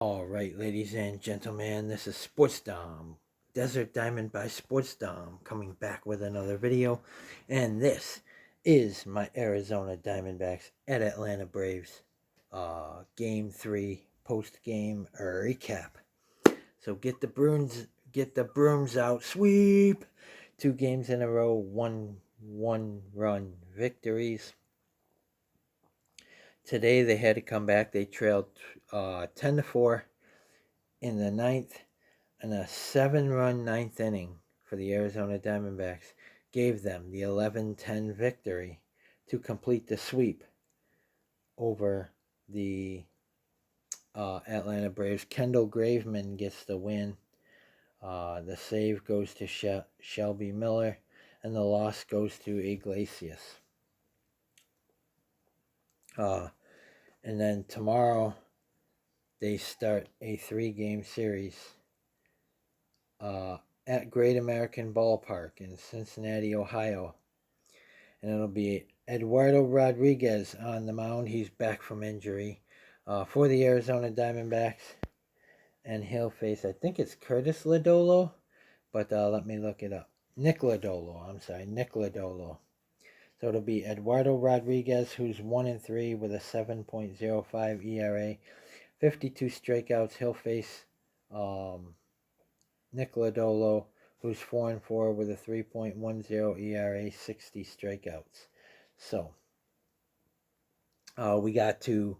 All right, ladies and gentlemen, this is Sports Dom, Desert Diamond by Sports Dom, coming back with another video. And this is my Arizona Diamondbacks at Atlanta Braves Game 3 post-game recap. So get the brooms out, sweep! 2 games in a row, one-run victories. Today they had to come back. They trailed 10-4 in the ninth, and a 7-run ninth inning for the Arizona Diamondbacks gave them the 11-10 victory to complete the sweep over the Atlanta Braves. Kendall Graveman gets the win. The save goes to Shelby Miller, and the loss goes to Iglesias. And then tomorrow they start a 3-game series at Great American Ballpark in Cincinnati, Ohio. And it'll be Eduardo Rodriguez on the mound. He's back from injury for the Arizona Diamondbacks. And he'll face, I think it's Curtis Lodolo, but let me look it up. Nick Lodolo. So it'll be Eduardo Rodriguez, who's 1-3 with a 7.05 ERA, 52 strikeouts. He'll face Nick Lodolo, who's 4-4 with a 3.10 ERA, 60 strikeouts. So we got to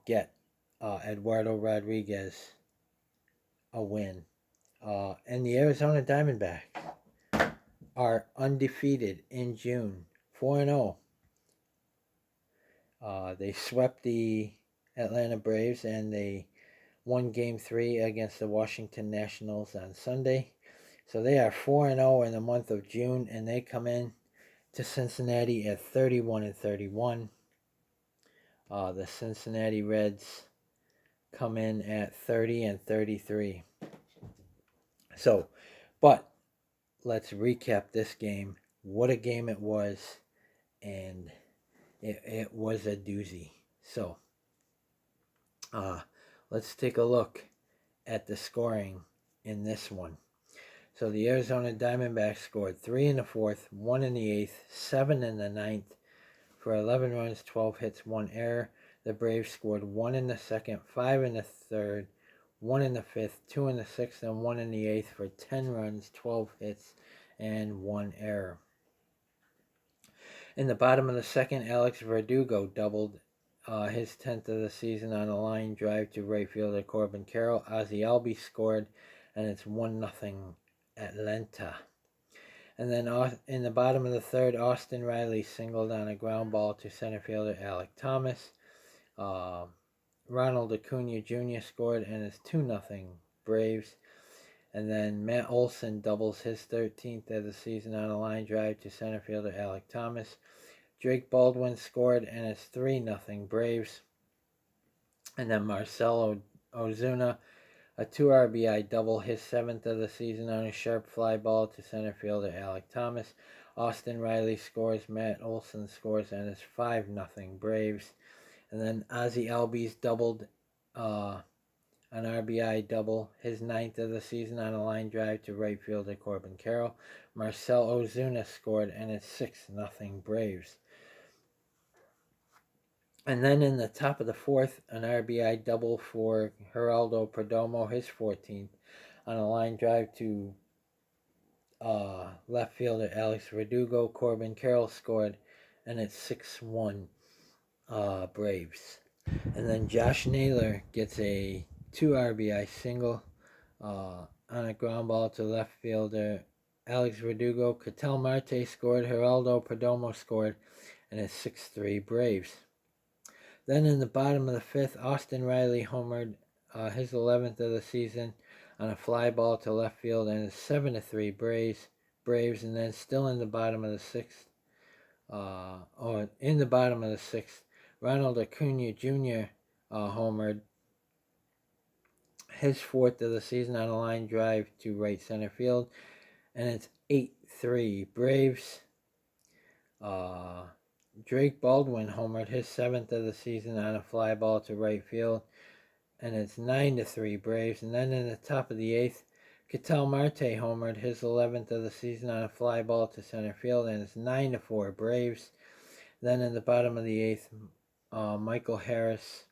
get Eduardo Rodriguez a win. And the Arizona Diamondbacks are undefeated in June, 4-0. They swept the Atlanta Braves, and they won Game 3 against the Washington Nationals on Sunday. So they are 4-0 in the month of June, and they come in to Cincinnati at 31-31. The Cincinnati Reds come in at 30-33. So, but let's recap this game. What a game it was, and it was a doozy. So, let's take a look at the scoring in this one. So the Arizona Diamondbacks scored 3 in the fourth, 1 in the eighth, 7 in the ninth for 11 runs, 12 hits, 1 error. The Braves scored 1 in the second, 5 in the third, 1 in the fifth, 2 in the sixth, and 1 in the eighth for 10 runs, 12 hits, and 1 error. In the bottom of the second, Alex Verdugo doubled his 10th of the season on a line drive to right fielder Corbin Carroll. Ozzie Albies scored, and it's 1-0 Atlanta. And then in the bottom of the third, Austin Riley singled on a ground ball to center fielder Alek Thomas. Ronald Acuna Jr. scored, and it's 2-0 Braves. And then Matt Olson doubles his 13th of the season on a line drive to center fielder Alek Thomas. Drake Baldwin scored, and it's 3-0 Braves. And then Marcell Ozuna, a 2 RBI double, his 7th of the season on a sharp fly ball to center fielder Alek Thomas. Austin Riley scores, Matt Olson scores, and it's 5-0 Braves. And then Ozzie Albies doubled an RBI double, his 9th of the season on a line drive to right fielder Corbin Carroll. Marcell Ozuna scored, and it's 6-0 Braves. And then in the top of the fourth, an RBI double for Geraldo Perdomo, his 14th, on a line drive to left fielder Alex Verdugo. Corbin Carroll scored, and it's 6-1 Braves. And then Josh Naylor gets a 2 RBI single on a ground ball to left fielder Alex Verdugo. Ketel Marte scored, Geraldo Perdomo scored, and it's 6-3 Braves. Then in the bottom of the fifth, Austin Riley homered his 11th of the season on a fly ball to left field, and it's 7-3 Braves. And then still in the bottom of the sixth, Ronald Acuna Jr. Homered his 4th of the season on a line drive to right center field, and it's 8-3 Braves. Drake Baldwin homered his 7th of the season on a fly ball to right field, and it's 9-3 Braves. And then in the top of the eighth, Ketel Marte homered, his 11th of the season on a fly ball to center field, and it's 9-4 Braves. Then in the bottom of the eighth, Michael Harris,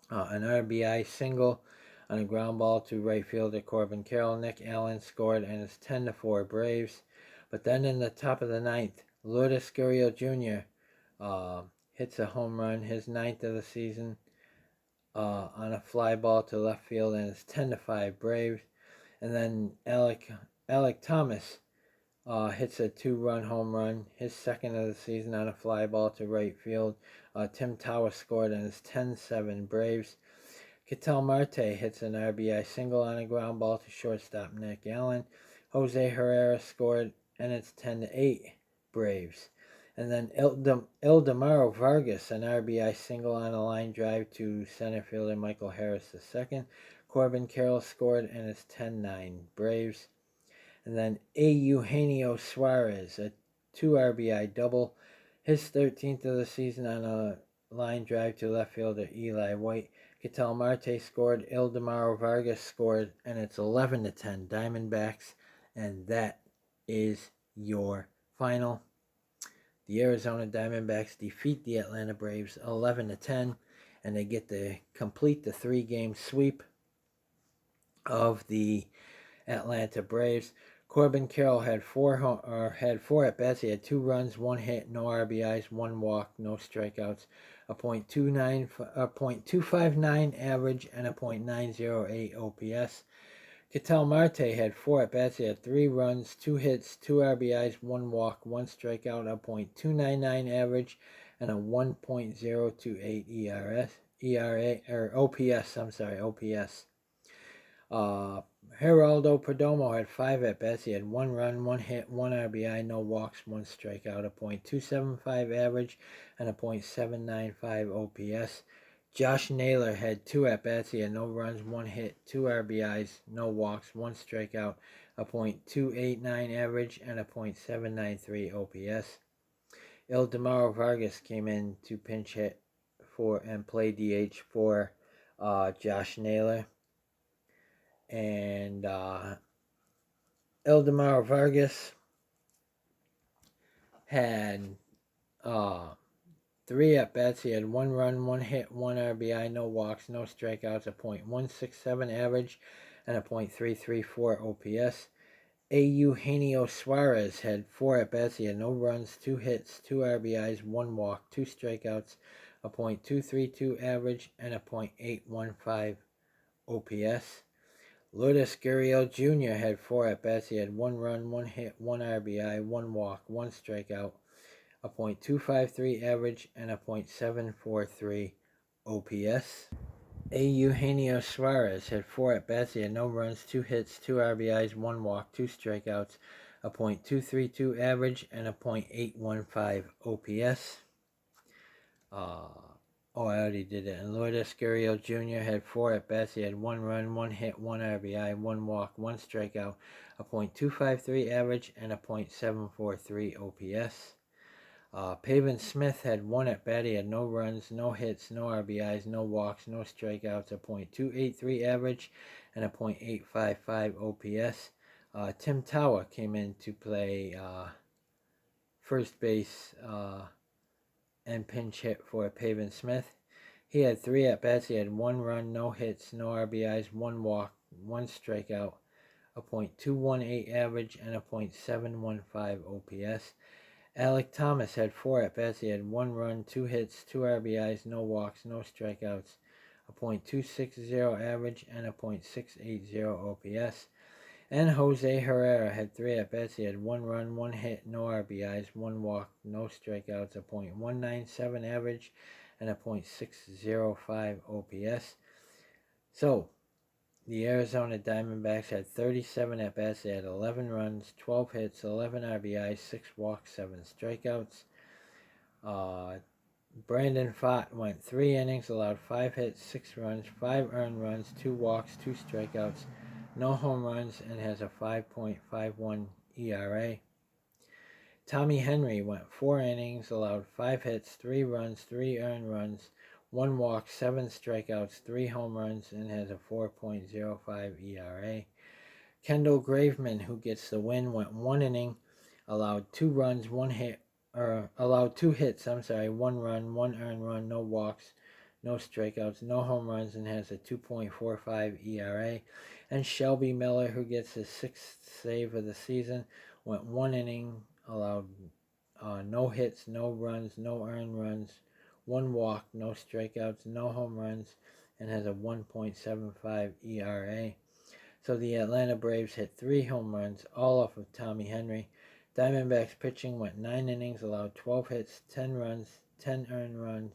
an RBI single on a ground ball to right fielder Corbin Carroll. Nick Allen scored, and it's 10-4 Braves. But then in the top of the ninth, Lourdes Gurriel Jr. Hits a home run, his 9th of the season, on a fly ball to left field, and it's 10-5 Braves. And then Alec Thomas hits a 2-run home run, his 2nd of the season on a fly ball to right field. Tim Tower scored, and it's 10-7 Braves. Ketel Marte hits an RBI single on a ground ball to shortstop Nick Allen. Jose Herrera scored, and it's 10-8 Braves. And then Ildemaro Vargas, an RBI single on a line drive to center fielder Michael Harris II. Corbin Carroll scored, and it's 10-9 Braves. And then Eugenio Suarez, a 2 RBI double, his 13th of the season on a line drive to left fielder Eli White. Ketel Marte scored, Ildemaro Vargas scored, and it's 11-10 Diamondbacks. And that is your final. The Arizona Diamondbacks defeat the Atlanta Braves 11-10, and they get to complete the 3-game sweep of the Atlanta Braves. Corbin Carroll had four at bats. He had 2 runs, 1 hit, no RBIs, 1 walk, no strikeouts, a .259 average, and a .908 OPS. Ketel Marte had 4 at bats. He had 3 runs, 2 hits, 2 RBIs, 1 walk, 1 strikeout, a .299 average, and a 1.028 OPS. Geraldo Perdomo had 5 at bats. He had 1 run, 1 hit, 1 RBI, no walks, 1 strikeout, a .275 average, and a .795 OPS. Josh Naylor had 2 at bats. He had no runs, 1 hit, 2 RBIs, no walks, 1 strikeout, a .289 average, and a .793 OPS. Ildemaro Vargas came in to pinch hit for and play DH for Josh Naylor. And Ildemaro Vargas had 3 at bats. He had 1 run, 1 hit, 1 RBI, no walks, no strikeouts, a .167 average, and a .334 OPS. Eugenio Suarez had 4 at bats. He had no runs, 2 hits, 2 RBIs, 1 walk, 2 strikeouts, a .232 average, and a .815 OPS. Lourdes Gurriel Jr. had 4 at bats. He had 1 run, 1 hit, 1 RBI, 1 walk, 1 strikeout, a .253 average, and a .743 OPS. Eugenio Suarez had 4 at bats. He had no runs, 2 hits, 2 RBIs, 1 walk, 2 strikeouts, a .232 average, and a .815 OPS. I already did it. And Lourdes Gurriel Jr. had 4 at bats. He had 1 run, 1 hit, 1 RBI, 1 walk, 1 strikeout, a .253 average, and a .743 OPS. Pavin Smith had 1 at bat. He had no runs, no hits, no RBIs, no walks, no strikeouts, a .283 average, and a .855 OPS. Tim Tower came in to play first base and pinch hit for Pavin Smith. He had 3 at bats. He had 1 run, no hits, no RBIs, 1 walk, 1 strikeout, a .218 average, and a .715 OPS. Alec Thomas had 4 at bats. He had 1 run, 2 hits, 2 RBIs, no walks, no strikeouts, a .260 average, and a .680 OPS. And Jose Herrera had 3 at bats. He had 1 run, 1 hit, no RBIs, 1 walk, no strikeouts, a .197 average, and a .605 OPS. So, the Arizona Diamondbacks had 37 at bats. They had 11 runs, 12 hits, 11 RBIs, 6 walks, 7 strikeouts. Brandon Pfaadt went 3 innings, allowed 5 hits, 6 runs, 5 earned runs, 2 walks, 2 strikeouts, no home runs, and has a 5.51 ERA. Tommy Henry went 4 innings, allowed 5 hits, 3 runs, 3 earned runs, 1 walk, 7 strikeouts, 3 home runs, and has a 4.05 ERA. Kendall Graveman, who gets the win, went 1 inning, allowed 2 runs, 1 hit, or allowed 2 hits, 1 run, 1 earned run, no walks, no strikeouts, no home runs, and has a 2.45 ERA. And Shelby Miller, who gets his 6th save of the season, went 1 inning, allowed no hits, no runs, no earned runs, 1 walk, no strikeouts, no home runs, and has a 1.75 ERA. So the Atlanta Braves hit 3 home runs, all off of Tommy Henry. Diamondbacks pitching went 9 innings, allowed 12 hits, 10 runs, 10 earned runs,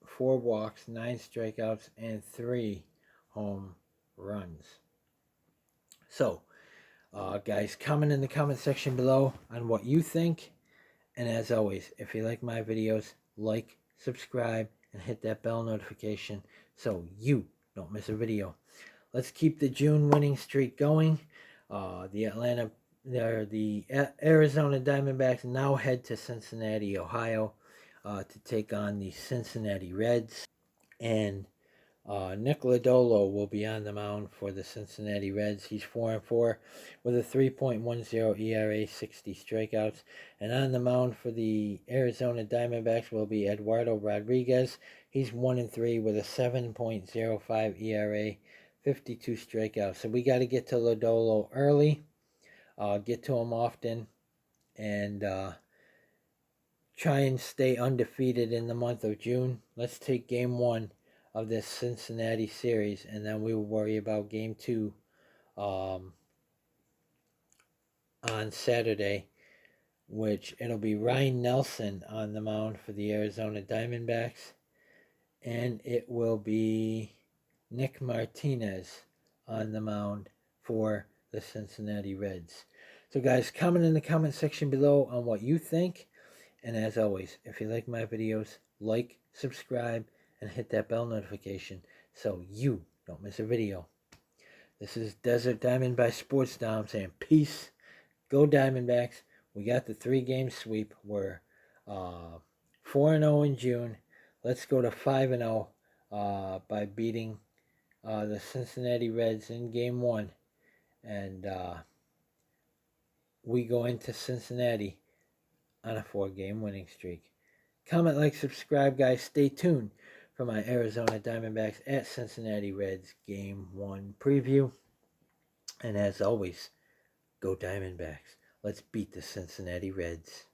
4 walks, 9 strikeouts, and 3 home runs. So, guys, comment in the comment section below on what you think. And as always, if you like my videos, like, subscribe, and hit that bell notification so you don't miss a video. Let's keep the June winning streak going. The Arizona Diamondbacks now head to Cincinnati, Ohio, to take on the Cincinnati Reds. And Nick Lodolo will be on the mound for the Cincinnati Reds. He's 4-4 with a 3.10 ERA, 60 strikeouts. And on the mound for the Arizona Diamondbacks will be Eduardo Rodriguez. He's 1-3 with a 7.05 ERA, 52 strikeouts. So we got to get to Lodolo early, get to him often, and try and stay undefeated in the month of June. Let's take game 1 of this Cincinnati series, and then we will worry about game 2 on Saturday, which it'll be Ryan Nelson on the mound for the Arizona Diamondbacks, and it will be Nick Martinez on the mound for the Cincinnati Reds. So guys, comment in the comment section below on what you think. And as always, if you like my videos, like, subscribe, and hit that bell notification so you don't miss a video. This is Desert Diamond by Sports Dom saying peace. Go Diamondbacks. We got the 3-game sweep. We're 4-0 in June. Let's go to 5-0 by beating the Cincinnati Reds in game 1. And we go into Cincinnati on a 4-game winning streak. Comment, like, subscribe, guys. Stay tuned for my Arizona Diamondbacks at Cincinnati Reds Game 1 preview. And as always, go Diamondbacks. Let's beat the Cincinnati Reds.